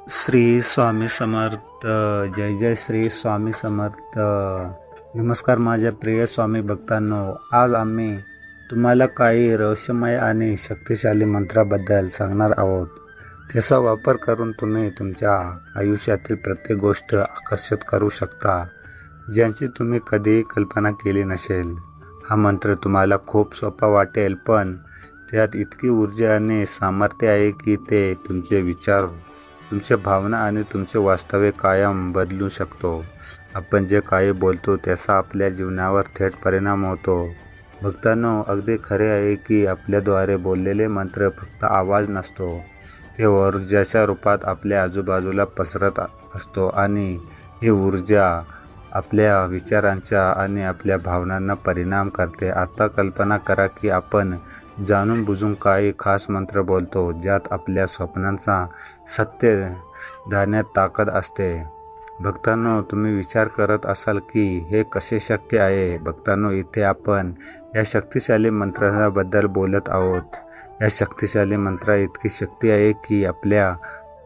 श्री स्वामी समर्थ. जय जय श्री स्वामी समर्थ. नमस्कार माझ्या प्रिय स्वामी भक्तांनो. आज आम्ही तुम्हाला काही रहस्यमय आणि शक्तिशाली मंत्राबद्दल सांगणार आहोत. त्याचा वापर करून तुम्ही तुमच्या आयुष्यातील प्रत्येक गोष्ट आकर्षित करू शकता, ज्यांची तुम्ही कधीही कल्पना केली नसेल. हा मंत्र तुम्हाला खूप सोपा वाटेल, पण त्यात इतकी ऊर्जा आणि सामर्थ्य आहे की ते तुमचे विचार, तुमच्या भावना आणि तुमचे वास्तव्य कायम बदलू शकतो. आपण जे काही बोलतो त्याचा आपल्या जीवनावर थेट परिणाम होतो. भक्तांनो, अगदी खरे आहे की आपल्याद्वारे बोललेले मंत्र फक्त आवाज नसतो, ते ऊर्जाच्या रूपात आपल्या आजूबाजूला पसरत असतो आणि ही ऊर्जा आपल्या विचारांच्या आणि आपल्या भावनांना परिणाम करते. आता कल्पना करा की आपण जाणून बुजून काही खास मंत्र बोलतो, ज्यात आपल्या स्वप्नांचा सत्य धारण्यात ताकद असते. भक्तांनो, तुम्ही विचार करत असाल की हे कसे शक्य आहे. भक्तांनो, इथे आपण या शक्तिशाली मंत्राबद्दल बोलत आहोत. या शक्तिशाली मंत्रा इतकी शक्ती आहे की आपल्या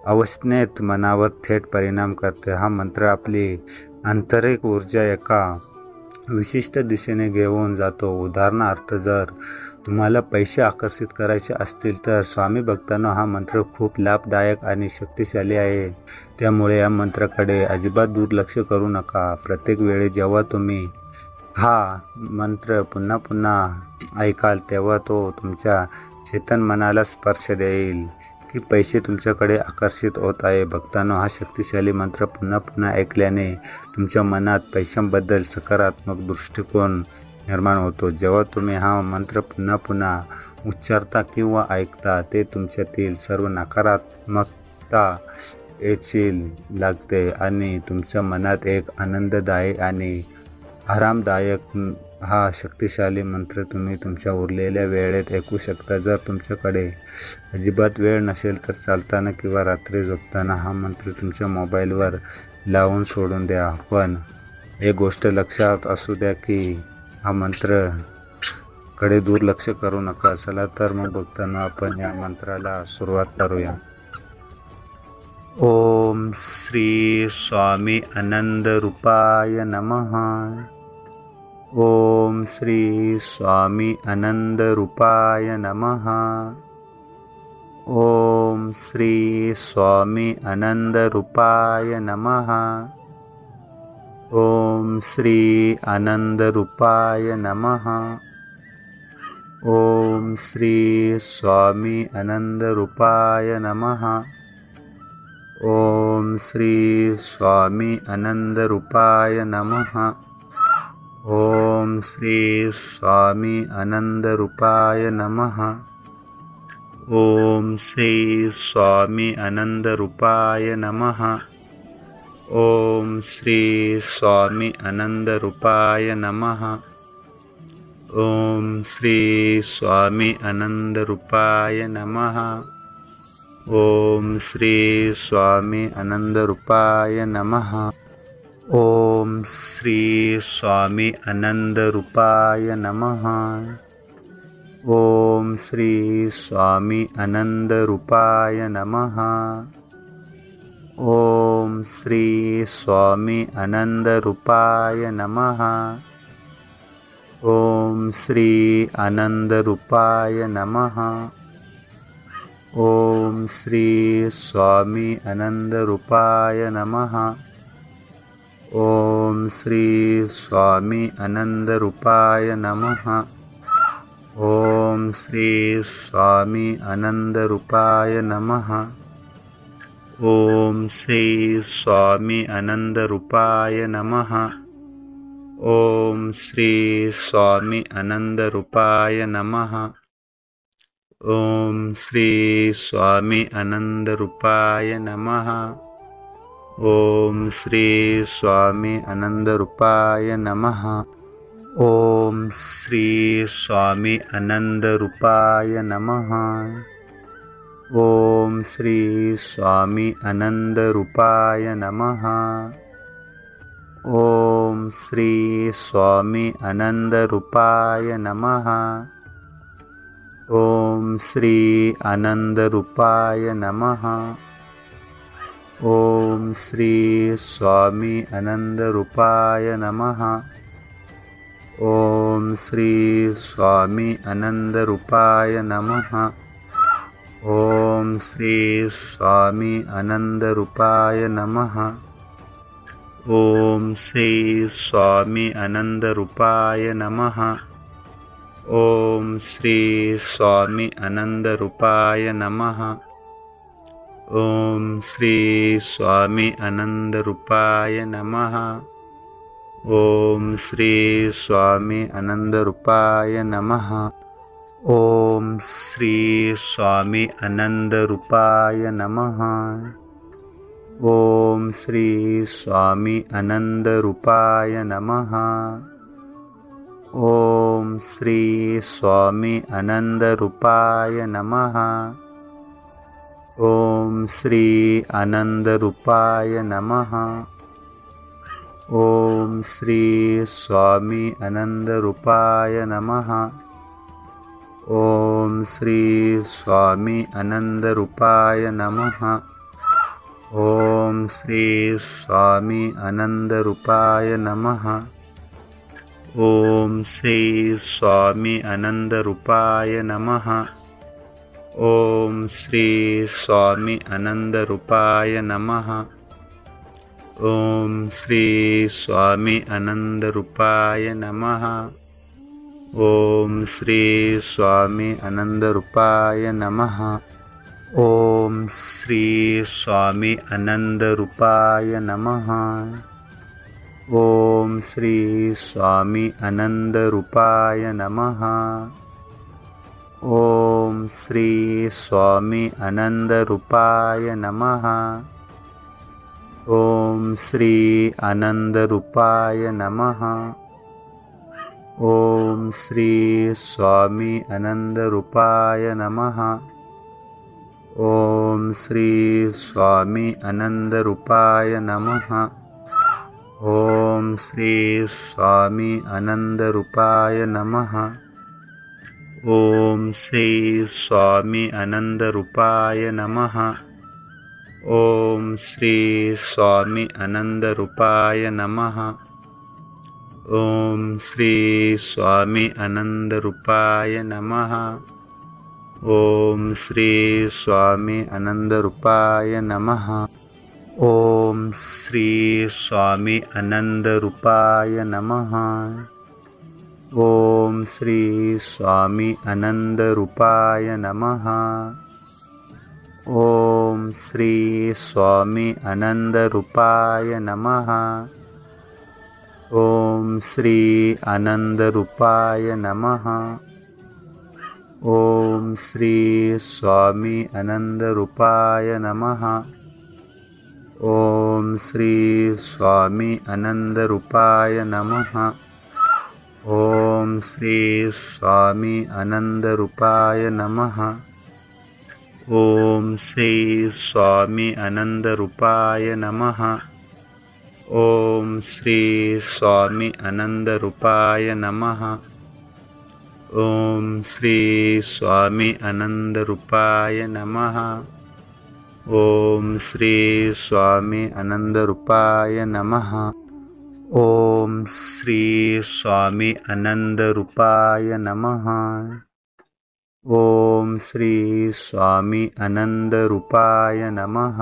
अवस्थेत मनावर थेट परिणाम करते. हा मंत्र आपली आंतरिक ऊर्जा एका विशिष्ट दिशेने घेऊन जातो. उदाहरणार्थ, जर तुम्हाला पैसे आकर्षित करायचे असतील तर स्वामी भक्तांनो, हा मंत्र खूप लाभदायक आणि शक्तिशाली आहे. त्यामुळे या मंत्राकडे अजिबात दुर्लक्ष करू नका. प्रत्येक वेळी जेव्हा तुम्ही हा मंत्र पुन्हा पुन्हा ऐकाल, तेव्हा तो तुमच्या चेतन मनाला स्पर्श देईल की पैसे तुमच्याकडे आकर्षित होत आहे. भक्तांनो, हा शक्तिशाली मंत्र पुन्हा पुन्हा ऐकल्याने तुमच्या मनात पैशांबद्दल सकारात्मक दृष्टिकोन निर्माण होतो. जेव्हा तुम्ही हा मंत्र पुन्हा पुन्हा उच्चारता किंवा ऐकता, ते तुमच्यातील सर्व नकारात्मकता येचील लागते आणि तुमच्या मनात एक आनंददायी आणि आरामदायक हा शक्तिशाली मंत्र तुम्ही तुमच्या उरलेल्या वेळेत ऐकू शकता. जर तुमच्याकडे अजिबात वेळ नसेल तर चालताना किंवा रात्री झोपताना हा मंत्र तुमच्या मोबाईलवर लावून सोडून द्या. पण एक गोष्ट लक्षात असू द्या की हा मंत्र कडे दुर्लक्ष करू नका. चला तर मग बघताना आपण या मंत्राला सुरुवात करूया. ओम श्री स्वामी आनंद रूपाय नमः. ओम श्री स्वामी आनंद रूपाय नमः. ओम श्री स्वामी आनंद रूपाय नमः. ओम श्री आनंद रूपाय नमः. ओम श्री स्वामी आनंद रूपाय नमः. ओम श्री स्वामी आनंद रूपाय नमः. ओम श्री स्वामी आनंद रूपाय नमः. ओम श्री स्वामी आनंद रूपाय नमः. ओम श्री स्वामी आनंद रूपाय नमः. ओम श्री स्वामी आनंद रूपाय नमः. ओम श्री स्वामी आनंद रूपाय नमः. ओम श्री स्वामी आनंद रूपाय नमः. ओम श्री स्वामी आनंद रूपाय नमः. ओम श्री स्वामी आनंद रूपाय नमः. ओम श्री आनंद रूपाय नमः. ओम श्री स्वामी आनंद रूपाय नमः. ओम श्री स्वामी आनंद रूपाय नमः. ओम श्री स्वामी आनंद रूपाय नमः. ओम श्री स्वामी आनंद रूपाय नमः. ओम श्री स्वामी आनंद रूपाय नमः. ओम श्री स्वामी आनंद रूपाय नमः. ओम श्री स्वामी आनंद रूपाय नमः. ओम श्री स्वामी आनंद रूपाय नमः. ओम श्री स्वामी आनंद रूपाय नमः. ओम श्री स्वामी आनंद रूपाय नमः. ओम श्री आनंद रूपाय नमः. ओम श्री स्वामी आनंदरूपाय नमः। ओम श्री स्वामी आनंदरूपाय नमः। ओम श्री स्वामी आनंदरूपाय नमः। ओम श्री स्वामी आनंदरूपाय नमः। ओम श्री स्वामी आनंदरूपाय नमः। ओम श्री स्वामी आनंदरूपाय नमः। ओम श्री स्वामी आनंदरूपाय नमः। ओम श्री स्वामी आनंदरूपाय नमः। ओम श्री स्वामी आनंदरूपाय नमः। ओम श्री स्वामी आनंदरूपाय नमः। ओम श्री आनंदरूपाय नमः। ओम श्री स्वामी आनंदरूपाय नमः। ओम श्री स्वामी आनंदरूपाय नमः। ओम श्री स्वामी आनंदरूपाय नमः। ओम श्री स्वामी आनंदरूपाय नमः। ओम श्री स्वामी आनंदरूपाय नमः। ओम श्री स्वामी आनंदरूपाय नमः। ओम श्री स्वामी आनंदरूपाय नमः। ओम श्री स्वामी आनंदरूपाय नमः। ओम श्री स्वामी आनंदरूपाय नमः। ओम श्री स्वामी आनंदरूपाय नमः। ओम श्री आनंदरूपाय नमः। ओम श्री स्वामी आनंदरूपाय नमः। ओम श्री स्वामी आनंदरूपाय नमः। ओम श्री स्वामी आनंदरूपाय नमः। ओम श्री स्वामी आनंदरूपाय नमः। ओम श्री स्वामी आनंदरूपाय नमः। ओम श्री स्वामी आनंदरूपाय नमः। ओम श्री स्वामी आनंदरूपाय नमः। ओम श्री स्वामी आनंदरूपाय नमः। ओम श्री स्वामी आनंदरूपाय नमः। ओम श्री स्वामी आनंदरूपाय नमः। ओम श्री आनंदरूपाय नमः। ओम श्री स्वामी आनंदरूपाय नमः। ओम श्री स्वामी आनंदरूपाय नमः। ओम श्री स्वामी आनंदरूपाय नमः। ओम श्री स्वामी आनंदरूपाय नमः। ओम श्री स्वामी आनंदरूपाय नमः। ओम श्री स्वामी आनंदरूपाय नमः। ओम श्री स्वामी आनंदरूपाय नमः। ओम श्री स्वामी आनंदरूपाय नमः। ओम श्री स्वामी आनंदरूपाय नमः।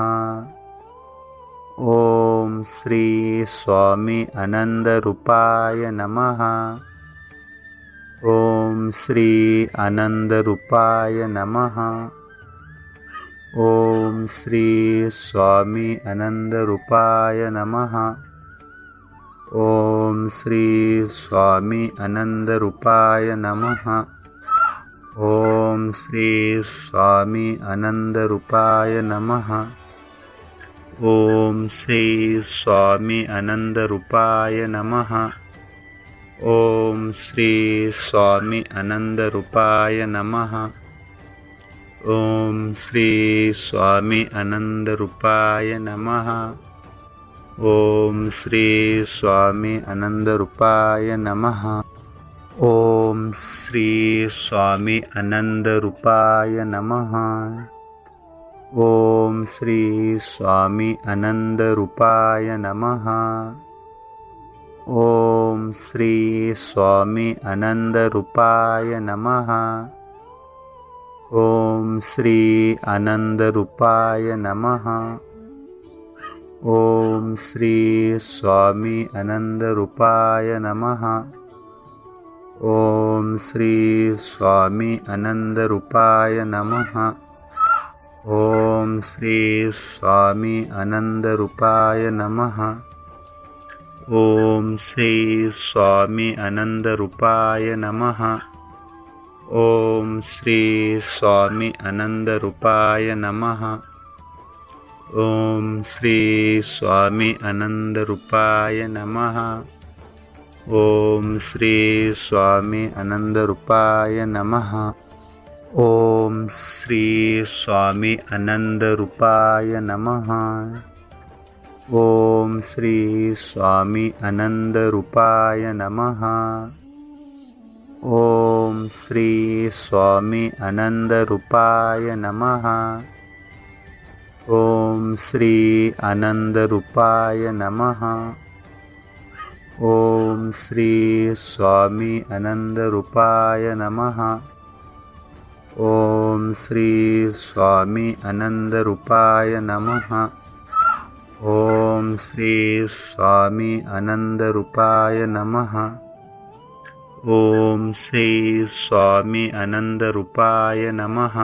ओम श्री स्वामी आनंदरूपाय नमः। ओम श्री आनंदरूपाय नमः। ओम श्री स्वामी आनंदरूपाय नमः। ओम श्री स्वामी आनंदरूपाय नमः। ओम श्री स्वामी आनंदरूपाय नमः। ओम श्री स्वामी आनंदरूपाय नमः। ओम श्री स्वामी आनंदरूपाय नमः। ओम श्री स्वामी आनंदरूपाय नमः। ओम श्री स्वामी आनंदरूपाय नमः। ओम श्री स्वामी आनंदरूपाय नमः। ओम श्री स्वामी आनंद रूपाय नमः। ओम श्री स्वामी आनंद रूपाय नमः। ओम श्री आनंद रूपाय नमः। ओम श्री स्वामी आनंद रूपाय नमः। ओम श्री स्वामी आनंद रूपाय नमः। ओम श्री स्वामी आनंद रूपाय नमः। ओम श्री स्वामी आनंद रूपाय नमः। ओम श्री स्वामी आनंद रूपाय नमः। ओम श्री स्वामी आनंद रूपाय नमः। ओम श्री स्वामी आनंद रूपाय नमः। ओम श्री स्वामी आनंद रूपाय नमः। ओम श्री स्वामी आनंद रूपाय नमः। ओम श्री स्वामी आनंद रूपाय नमः। ओम श्री आनंद रूपाय नमः। ओम श्री स्वामी आनंद रूपाय नमः। ओम श्री स्वामी आनंद रूपाय नमः। ओम श्री स्वामी आनंद रूपाय नमः। ओम श्री स्वामी आनंद रूपाय नमः।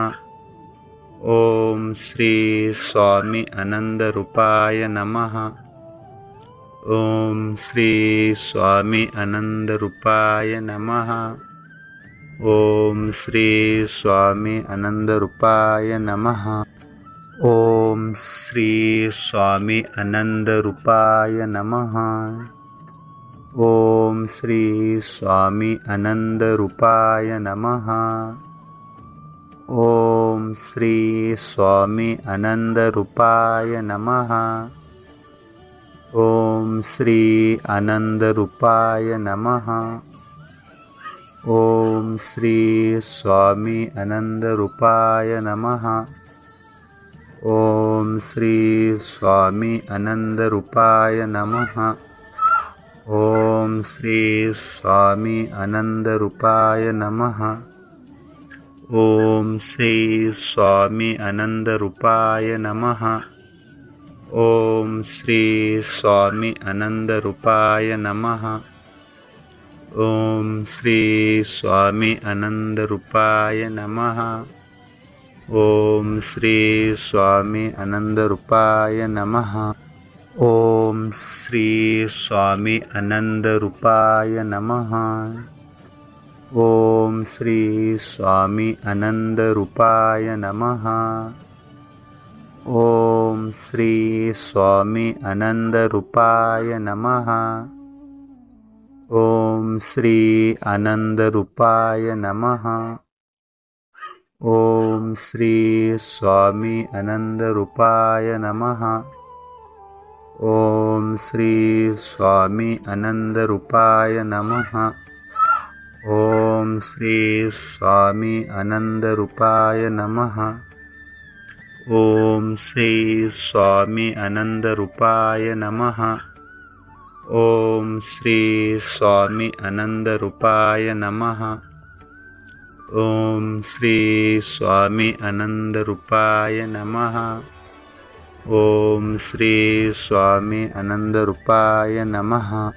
ओम श्री स्वामी आनंद रूपाय नमः। ओम श्री स्वामी आनंद रूपाय नमः। ओम श्री स्वामी आनंद रूपाय नमः। ओम श्री स्वामी आनंद रूपाय नमः। ओम श्री स्वामी आनंद रूपाय नमः। ओम श्री स्वामी आनंद रूपाय नमः। ओम श्री आनंद रूपाय नमः। ओम श्री स्वामी आनंद रूपाय नमः। ओम श्री स्वामी आनंद रूपाय नमः। ओम श्री स्वामी आनंद रूपाय नमः। ओम श्री स्वामी आनंद रूपाय नमः। ओम श्री स्वामी आनंद रूपाय नमः। ओम श्री स्वामी आनंद रूपाय नमः। ओम श्री स्वामी आनंद रूपाय नमः। ओम श्री स्वामी आनंद रूपाय नमः। ओम श्री स्वामी आनंद रूपाय नमः। ओम श्री स्वामी आनंद रूपाय नमः। ओम श्री आनंद रूपाय नमः। ओम श्री स्वामी आनंद रूपाय नमः। ओम श्री स्वामी आनंद रूपाय नमः। ओम श्री स्वामी आनंद रूपाय नमः। ओम श्री स्वामी आनंद रूपाय नमः। ओम श्री स्वामी आनंद रूपाय नमः। ओम श्री स्वामी आनंद रूपाय नमः। ओम श्री स्वामी आनंद रूपाय नमः।